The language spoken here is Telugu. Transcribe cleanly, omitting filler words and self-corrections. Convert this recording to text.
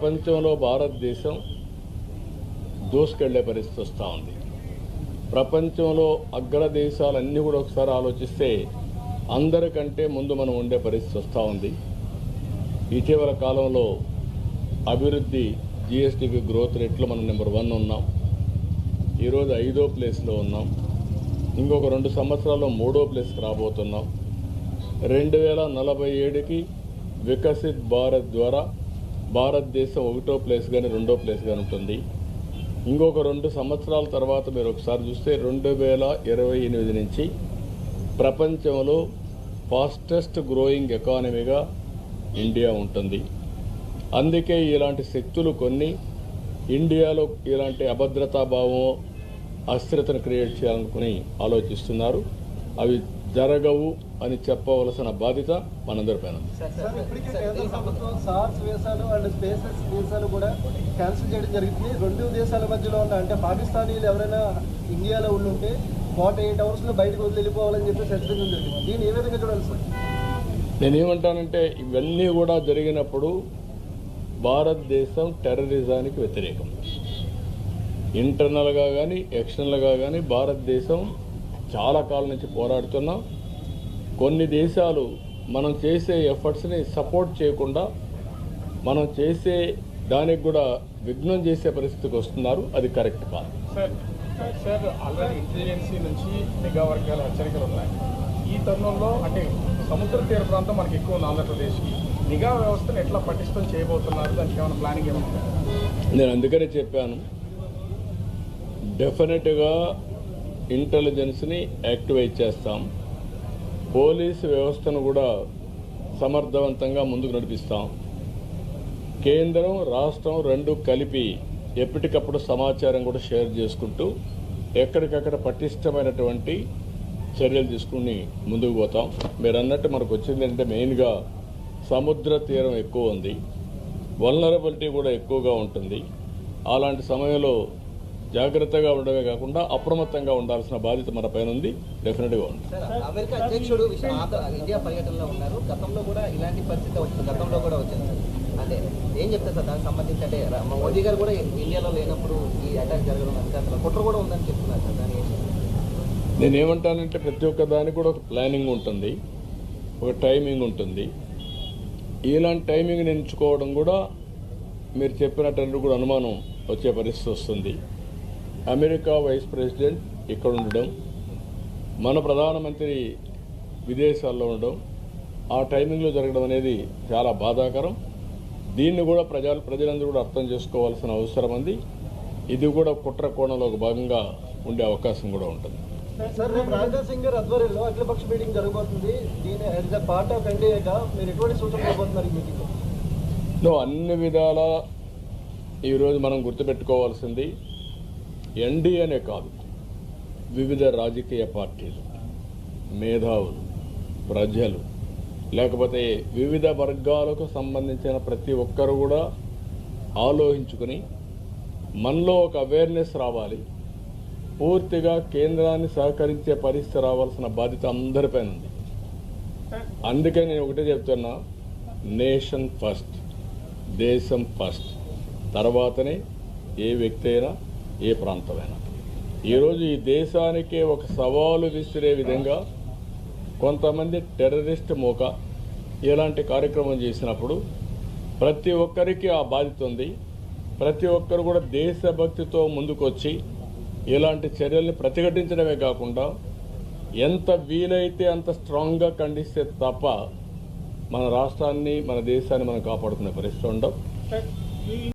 ప్రపంచంలో భారతదేశం దూసుకెళ్లే పరిస్థితి వస్తూ ఉంది. ప్రపంచంలో అగ్రదేశాలన్నీ కూడా ఒకసారి ఆలోచిస్తే అందరికంటే ముందు మనం ఉండే పరిస్థితి వస్తూ ఉంది. ఇటీవల కాలంలో అభివృద్ధి జిఎస్డిపి గ్రోత్ రేట్లో మనం నెంబర్ 1 ఉన్నాం. ఈరోజు 5వ ప్లేస్లో ఉన్నాం. ఇంకొక 2 సంవత్సరాల్లో 3వ ప్లేస్కి రాబోతున్నాం. 2047కి వికసిత్ భారత్ ద్వారా భారతదేశం 1వ ప్లేస్ కానీ 2వ ప్లేస్ కానీ ఉంటుంది. ఇంకొక 2 సంవత్సరాల తర్వాత మీరు ఒకసారి చూస్తే 2028 నుంచి ప్రపంచంలో ఫాస్టెస్ట్ గ్రోయింగ్ ఎకానమీగా ఇండియా ఉంటుంది. అందుకే ఇలాంటి శక్తులు కొన్ని ఇండియాలో ఇలాంటి అభద్రతాభావం అస్థిరతను క్రియేట్ చేయాలనుకుని ఆలోచిస్తున్నారు. అవి జరగవు అని చెప్పవలసిన బాధ్యత మనందరిపైన. కేంద్ర ప్రభుత్వం సార్స్ వీసాలు అండ్ స్పేసెస్ వీసాలు కూడా క్యాన్సిల్ చేయడం జరిగింది. 2 దేశాల మధ్యలో ఉన్న అంటే పాకిస్తానీలు ఎవరైనా ఇండియాలో ఉండుంటే 48 అవర్స్లో బయటకు వెళ్ళిపోవాలని చెప్పి హెచ్చరించడం జరిగింది. దీన్ని ఏ విధంగా చూడాలి సార్? నేనేమంటానంటే ఇవన్నీ కూడా జరిగినప్పుడు భారతదేశం టెర్రరిజానికి వ్యతిరేకం. ఇంటర్నల్గా కానీ ఎక్స్టర్నల్గా కానీ భారతదేశం చాలా కాలం నుంచి పోరాడుతున్నాం. కొన్ని దేశాలు మనం చేసే ఎఫర్ట్స్ని సపోర్ట్ చేయకుండా మనం చేసే దానికి కూడా విఘ్నం చేసే పరిస్థితికి వస్తున్నారు. అది కరెక్ట్ కాదు. సార్ ఆల్రెడీ ఇంటెలిజెన్సీ నుంచి నిఘా వర్గాల హెచ్చరికలు ఉన్నాయి. ఈ తరుణంలో అంటే సముద్ర తీర ప్రాంతం మనకి ఎక్కువ ఉంది ఆంధ్రప్రదేశ్కి. నిఘా వ్యవస్థను ఎట్లా పటిష్టం చేయబోతున్నారు? దానికి ఏమైనా ప్లానింగ్ ఏమన్నా? నేను అందుకనే చెప్పాను, డెఫినెట్గా ఇంటెలిజెన్స్ని యాక్టివేట్ చేస్తాం. పోలీసు వ్యవస్థను కూడా సమర్థవంతంగా ముందుకు నడిపిస్తాం. కేంద్రం రాష్ట్రం 2 కలిపి ఎప్పటికప్పుడు సమాచారం కూడా షేర్ చేసుకుంటూ ఎక్కడికక్కడ పటిష్టమైనటువంటి చర్యలు తీసుకుని ముందుకు పోతాం. మీరు అన్నట్టు మనకు వచ్చింది అంటే మెయిన్గా సముద్ర తీరం ఎక్కువ ఉంది, వల్నరబిలిటీ కూడా ఎక్కువగా ఉంటుంది. అలాంటి సమయంలో జాగ్రత్తగా ఉండడమే కాకుండా అప్రమత్తంగా ఉండాల్సిన బాధ్యత మన పైన ఉంది. డెఫినెట్గా ఉంది. అమెరికా అధ్యక్షుడు ఇండియా పర్యటనలో ఉన్నారు. గతంలో కూడా ఇలాంటి పరిస్థితి వచ్చింది, గతంలో కూడా వచ్చింది సార్. అంటే ఏం చెప్తారు సార్ దానికి సంబంధించి? అంటే మోదీ గారు కూడా ఇండియాలో లేనప్పుడు ఈ అటాక్ జరగడం అంటే అసలు కుట్ర కూడా ఉందని చెప్తున్నారు సార్. దాని నేనేమంటానంటే ప్రతి ఒక్క దానికి కూడా ఒక ప్లానింగ్ ఉంటుంది, ఒక టైమింగ్ ఉంటుంది. ఇలాంటి టైమింగ్ని ఎంచుకోవడం కూడా మీరు చెప్పినట్టు కూడా అనుమానం వచ్చే పరిస్థితి వస్తుంది. అమెరికా వైస్ ప్రెసిడెంట్ ఇక్కడ ఉండడం, మన ప్రధానమంత్రి విదేశాల్లో ఉండడం, ఆ టైమింగ్లో జరగడం అనేది చాలా బాధాకరం. దీన్ని కూడా ప్రజలందరూ కూడా అర్థం చేసుకోవాల్సిన అవసరం ఉంది. ఇది కూడా కుట్ర కోణంలో ఒక భాగంగా ఉండే అవకాశం కూడా ఉంటుంది. సార్, రేపు రాజ్నాథ్ సింగ్ గారి ఆధ్వర్యంలో అఖిలపక్ష మీటింగ్ జరగబోతుంది. దీని యాజ్ ఎ పార్ట్ ఆఫ్ ఎన్డీఏగా మీరు ఎటువంటి సూచనలు ఇవ్వబోతున్నారు ఈ మీటింగ్లో? అన్ని విధాల ఈరోజు మనం గుర్తుపెట్టుకోవాల్సింది ఎన్డీఏనే కాదు, వివిధ రాజకీయ పార్టీలు, మేధావులు, ప్రజలు, లేకపోతే వివిధ వర్గాలకు సంబంధించిన ప్రతి ఒక్కరు కూడా ఆలోచించుకుని మనలో ఒక అవేర్నెస్ రావాలి. పూర్తిగా కేంద్రాన్ని సహకరించే పరిస్థితి రావాల్సిన బాధ్యత అందరిపైన ఉంది. అందుకే నేను ఒకటే చెప్తున్నా, నేషన్ ఫస్ట్, దేశం ఫస్ట్, తర్వాతనే ఏ వ్యక్తి అయినా ఏ ప్రాంతమైనా. ఈరోజు ఈ దేశానికే ఒక సవాలు విసిరే విధంగా కొంతమంది టెర్రరిస్ట్ మూక ఇలాంటి కార్యక్రమం చేసినప్పుడు ప్రతి ఒక్కరికి ఆ బాధ్యత ఉంది. ప్రతి ఒక్కరు కూడా దేశభక్తితో ముందుకొచ్చి ఇలాంటి చర్యల్ని ప్రతిఘటించడమే కాకుండా ఎంత వీలైతే అంత స్ట్రాంగ్గా ఖండిస్తే తప్ప మన రాష్ట్రాన్ని, మన దేశాన్ని మనం కాపాడుకునే పరిస్థితి ఉండవు.